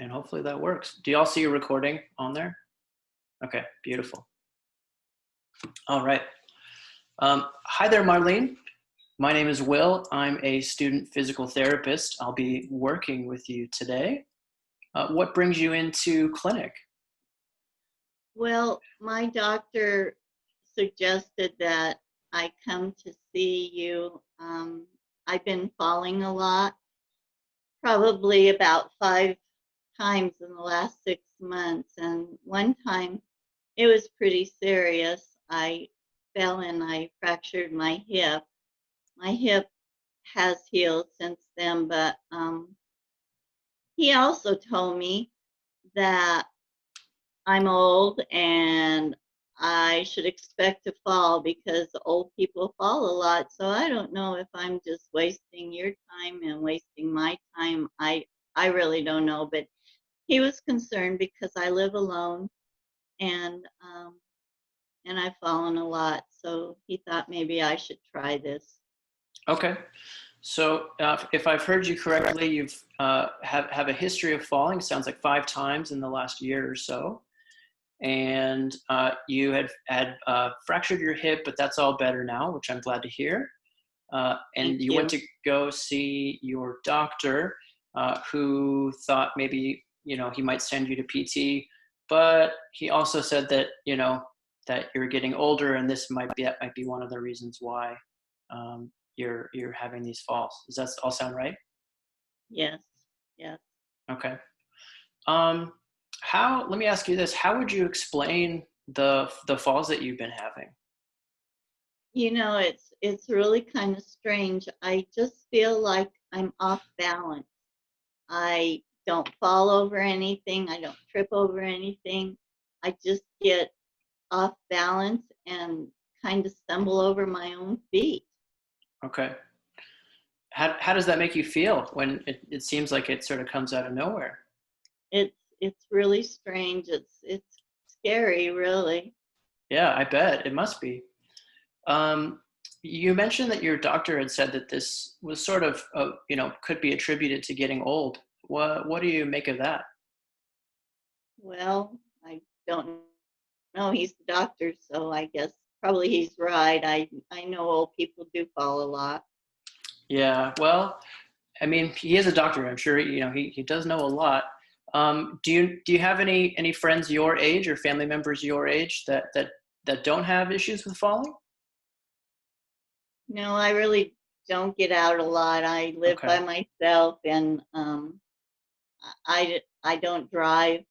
and hopefully that works. Do y'all see a recording on there? Okay, beautiful. All right. Hi there, Marlene. My name is Will. I'm a student physical therapist. I'll be working with you today. What brings you into clinic? Well, my doctor suggested that I come to see you. I've been falling a lot, probably about 5 times in the last 6 months. And one time it was pretty serious. I fell and I fractured my hip. My hip has healed since then, but he also told me that I'm old and I should expect to fall because old people fall a lot. So I don't know if I'm just wasting your time and wasting my time. I really don't know, but he was concerned because I live alone and and I've fallen a lot. So he thought maybe I should try this. Okay. So if I've heard you correctly, you've have a history of falling. Sounds like 5 times in the last year or so, and you had fractured your hip, but that's all better now, which I'm glad to hear. Thank And you went you. to go see your doctor, who thought maybe he might send you to PT, but he also said that that you're getting older, and that might be one of the reasons why you're having these falls. Does that all sound right? Yes. Yes. Okay. Um, how? Let me ask you this: how would you explain the falls that you've been having? It's really kind of strange. I just feel like I'm off balance. I don't fall over anything. I don't trip over anything. I just get off balance and kind of stumble over my own feet. Okay. How does that make you feel when it seems like it sort of comes out of nowhere? It's really strange. It's scary, really. Yeah, I bet it must be. Um, you mentioned that your doctor had said that this was sort of, could be attributed to getting old. What do you make of that? Well, I don't know. He's the doctor, so I guess probably he's right. I know old people do fall a lot. Yeah, well, I mean, he is a doctor. I'm sure he does know a lot. Do you have any friends your age or family members your age that don't have issues with falling? No, I really don't get out a lot. I live by Okay. myself, and I don't drive,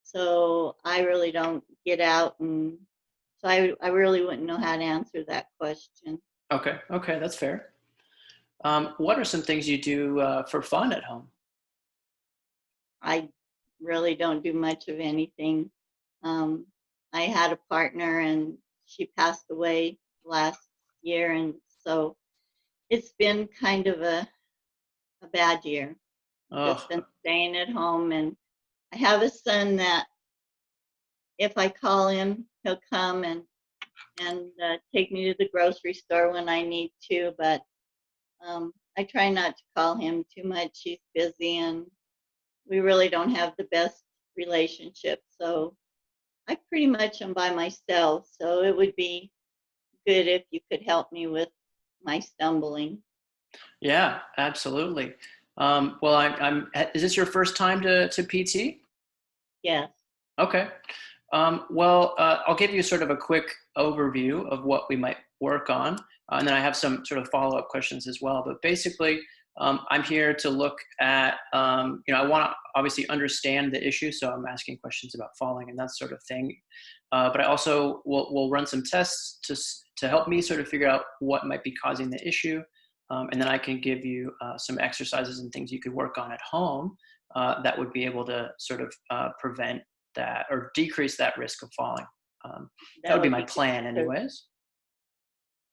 so I really don't get out, and so I really wouldn't know how to answer that question. Okay. Okay, that's fair. What are some things you do for fun at home? I really don't do much of anything. Um, I had a partner, and she passed away last year, and so it's been kind of a bad year. Just Oh, been staying at home, and I have a son that if I call him, he'll come and take me to the grocery store when I need to. But I try not to call him too much. He's busy, and we really don't have the best relationship. So I pretty much am by myself. So it would be good if you could help me with my stumbling. yeah, absolutely. Well, Is this your first time to PT? Yes. Okay. Well, I'll give you sort of a quick overview of what we might work on, and then I have some sort of follow-up questions as well. But basically, I'm here to look at, I want to obviously understand the issue, so I'm asking questions about falling and that sort of thing. But I also will run some tests to help me sort of figure out what might be causing the issue, and then I can give you some exercises and things you could work on at home that would be able to sort of prevent that or decrease that risk of falling. That That would be would my be good plan, because anyways.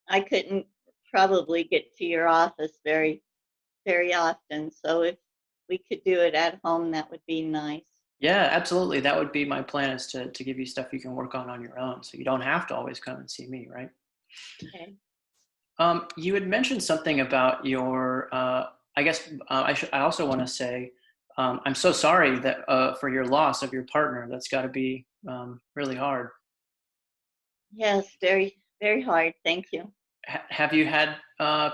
I couldn't probably get to your office very often. So if we could do it at home, that would be nice. Yeah, absolutely. That would be my plan is to give you stuff you can work on your own, so you don't have to always come and see me, right? Okay. You had mentioned something about your. I guess I also want to say I'm so sorry that for your loss of your partner. That's got to be really hard. Yes, very, very hard. Thank you. Have you had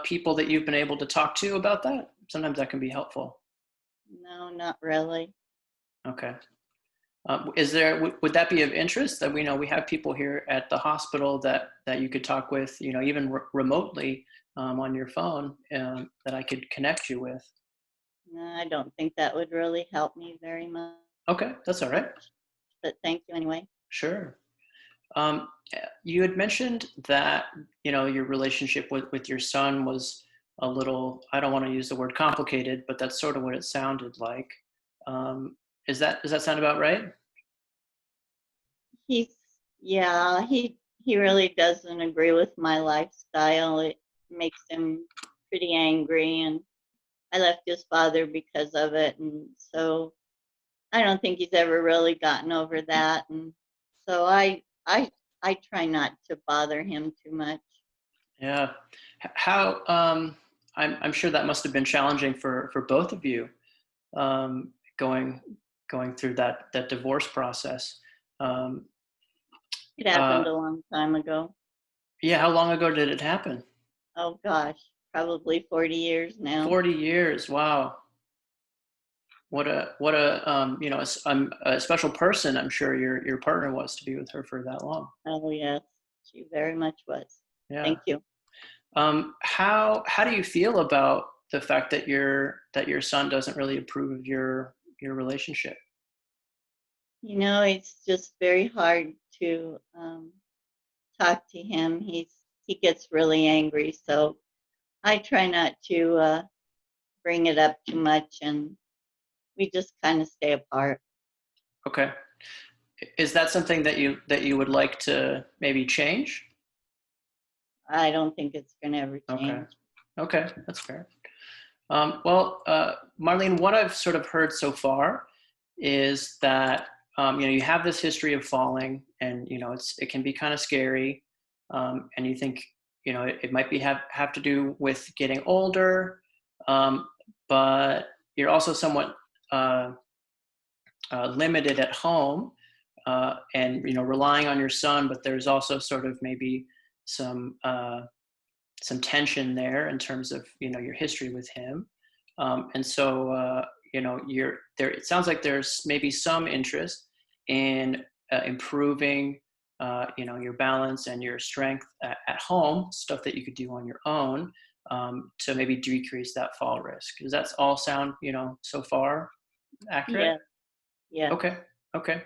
people that you've been able to talk to about that? Sometimes that can be helpful. No, not really. Okay. Is there, would that be of interest that we know we have people here at the hospital that you could talk with, even remotely on your phone that I could connect you with? No, I don't think that would really help me very much, Okay, that's all right. but thank you anyway. Sure. Um, you had mentioned that, your relationship with your son was a little, I don't want to use the word complicated, but that's sort of what it sounded like. Um, does that sound about right? He's, yeah, he really doesn't agree with my lifestyle. It makes him pretty angry, and I left his father because of it, and so I don't think he's ever really gotten over that, and so I try not to bother him too much. Yeah. How, I'm sure that must have been challenging for both of you, um, going, going through that divorce process. Um, It happened uh, a long time ago. yeah. How long ago did it happen? Oh gosh, probably 40 years now. 40 years. Wow. What a a special person. I'm sure your partner was to be with her for that long. Oh yes, she very much was. Yeah. Thank you. How do you feel about the fact that your son doesn't really approve of your relationship? It's just very hard to talk to him. He gets really angry, so I try not to bring it up too much, and we just kind of stay apart. Okay. Is that something that you would like to maybe change? I don't think it's going to ever Okay. change. Okay, that's fair. Marlene, what I've sort of heard so far is that you have this history of falling, and it can be kind of scary, and you think it might be have to do with getting older, um, but you're also somewhat limited at home, and relying on your son, but there's also sort of maybe some some tension there in terms of your history with him, and so you're there. It sounds like there's maybe some interest in improving your balance and your strength at home, stuff that you could do on your own, to maybe decrease that fall risk. Does that all sound so far accurate? Yes, yes. Okay. Okay.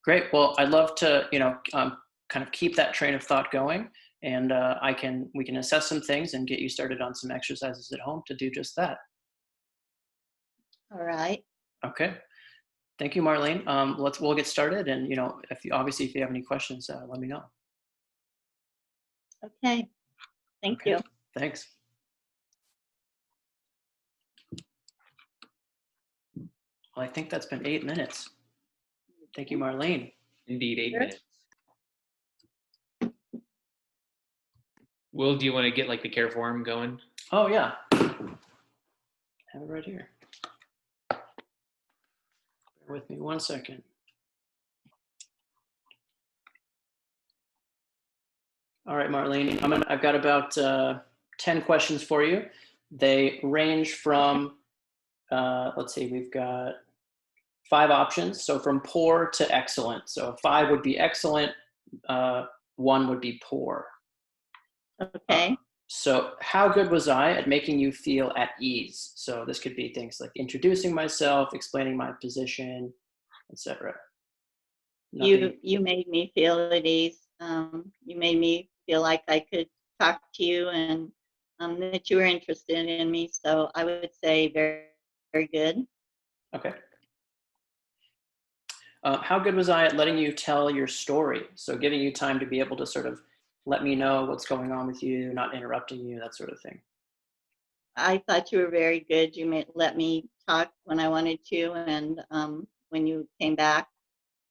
Great. Well, I'd love to, kind of keep that train of thought going, and we can assess some things and get you started on some exercises at home to do just that. All right. Okay. Thank you, Marlene. We'll get started, and if you have any questions, let me know. Okay. Thank Okay. you. Thanks. Well, I think that's been 8 minutes. Thank you, Marlene. Indeed, 8 minutes. Sure. Will, do you want to get like the care form going? Oh yeah. I have it right here. Bear with me 1 second. All right, Marlene, I've got about 10 questions for you. They range from, let's see, we've got 5 options. So from poor to excellent. So 5 would be excellent, 1 would be poor. Okay. So how good was I at making you feel at ease? So this could be things like introducing myself, explaining my position, etc. You made me feel at ease. You made me feel like I could talk to you, and that you were interested in me. So I would say very, very good. Okay. How good was I at letting you tell your story? So giving you time to be able to sort of let me know what's going on with you, not interrupting you, that sort of thing. I thought you were very good. You let me talk when I wanted to, and when you came back,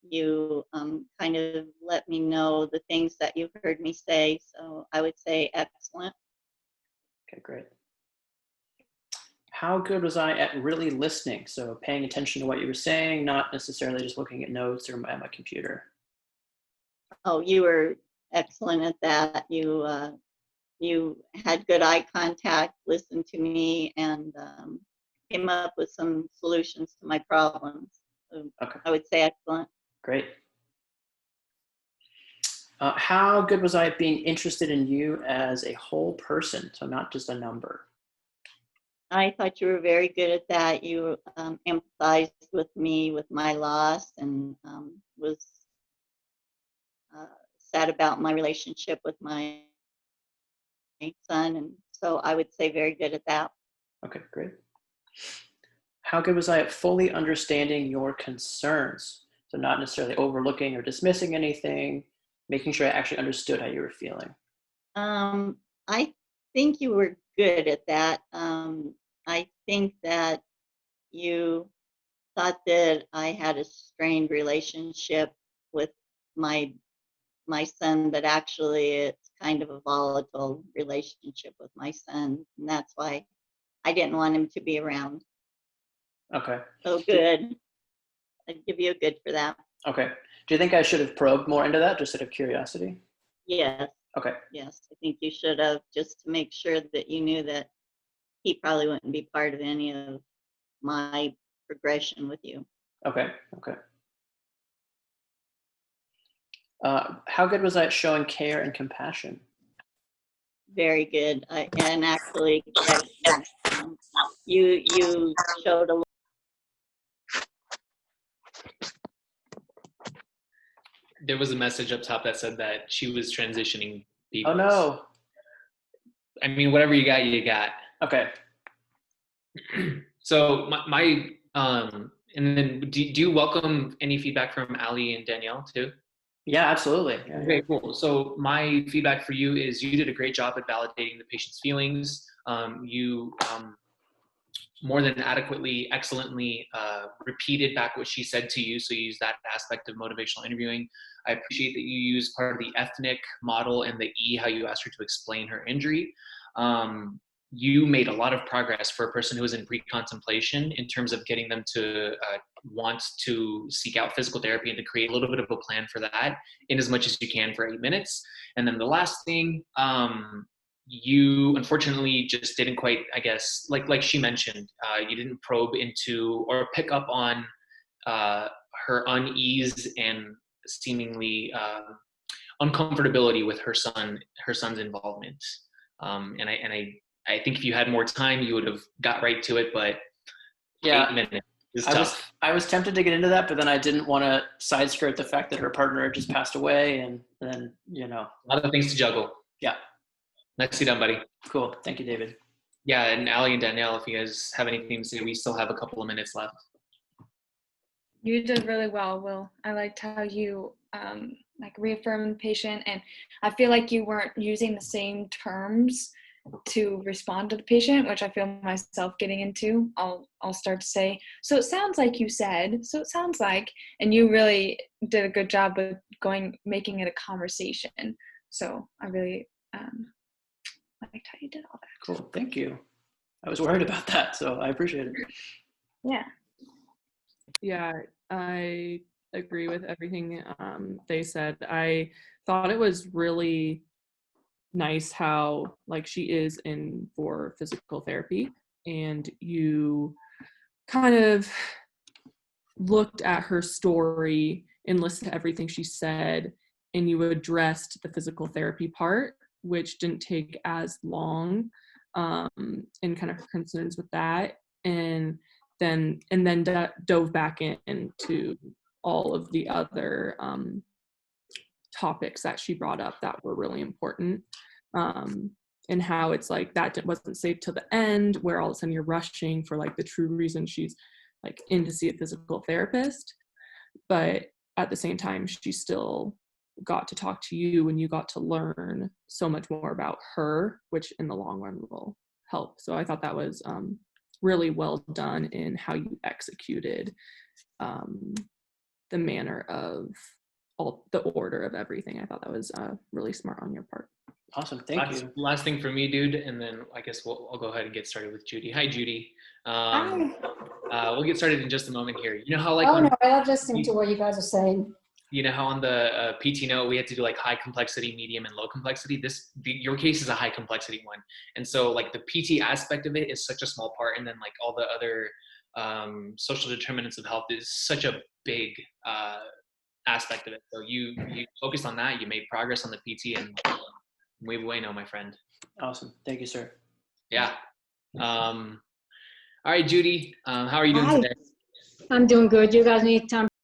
you kind of let me know the things that you heard me say. So I would say excellent. Okay, great. How good was I at really listening? So paying attention to what you were saying, not necessarily just looking at notes or at my computer. Oh, you were excellent at that. You had good eye contact, listened to me, and came up with some solutions to my problems. So Okay, I would say excellent. great. How good was I at being interested in you as a whole person? So not just a number. I thought you were very good at that. You empathized with me with my loss, and was sad about my relationship with my son, and so I would say very good at that. Okay, great. How good was I at fully understanding your concerns? So not necessarily overlooking or dismissing anything, making sure I actually understood how you were feeling. I think you were good at that. I think that you thought that I had a strained relationship with my my son, but actually it's kind of a volatile relationship with my son, and that's why I didn't want him to be around. Okay. So Do, good. I'd give you a good for that. okay. Do you think I should have probed more into that just out of curiosity? Yes, Okay. yes. I think you should have, just to make sure that you knew that he probably wouldn't be part of any of my progression with you. Okay. Okay. How good was I at showing care and compassion? Very good. And actually, you showed a. There was a message up top that said that she was transitioning people. Oh no. I mean, whatever you got, you got. Okay. So and then do you welcome any feedback from Ali and Danielle too? Yeah, absolutely. Yeah, Okay, cool. So my feedback for you is you did a great job at validating the patient's feelings. You more than adequately, excellently repeated back what she said to you. So you use that aspect of motivational interviewing. I appreciate that you use part of the ethnic model and the E, how you asked her to explain her injury. You made a lot of progress for a person who was in pre-contemplation in terms of getting them to want to seek out physical therapy and to create a little bit of a plan for that in as much as you can for 8 minutes. And then the last thing, you unfortunately just didn't quite, I guess, like she mentioned, you didn't probe into or pick up on her unease and seemingly uncomfortability with her son's involvement. And I think if you had more time, you would have got right to it. But Yeah. 8 minutes is I tough. was tempted to get into that, but then I didn't want to side skirt the fact that her partner just passed away, and then A lot of things to juggle. Yeah. Nicely done, buddy. Cool. Thank you, David. Yeah, and Ali and Danielle, if you guys have anything to say, we still have a couple of minutes left. You did really well, Will. I liked how you reaffirmed the patient, and I feel like you weren't using the same terms to respond to the patient, which I feel myself getting into. I'll start to say, so it sounds like you said, so it sounds like, and you really did a good job with making it a conversation. So I really liked how you did all that. Cool. Thank you. I was worried about that, so I appreciate it. Yeah. Yeah, I agree with everything they said. I thought it was really nice how she is in for physical therapy, and you kind of looked at her story and listened to everything she said, and you addressed the physical therapy part, which didn't take as long, and kind of her concerns with that, and then dove back into all of the other topics that she brought up that were really important, and how it's that wasn't safe till the end, where all of a sudden you're rushing for the true reason she's in to see a physical therapist, but at the same time she still got to talk to you, and you got to learn so much more about her, which in the long run will help. So I thought that was really well done in how you executed the manner of all the order of everything. I thought that was really smart on your part. Awesome. Thank you. Last thing for me, dude, and then I guess I'll go ahead and get started with Judy. Hi, Judy. We'll get started in just a moment here. You know how Oh no, I love listening to what you guys are saying. You know how on the PT note we had to do like high complexity, medium, and low complexity. Your case is a high complexity one, and so like the PT aspect of it is such a small part, and then like all the other social determinants of health is such a big aspect of it. So you focused on that, you made progress on the PT, and muy bueno, my friend. Awesome. Thank you, sir. Yeah. All right, Judy, how are you doing Hi. today? I'm doing good. You guys need time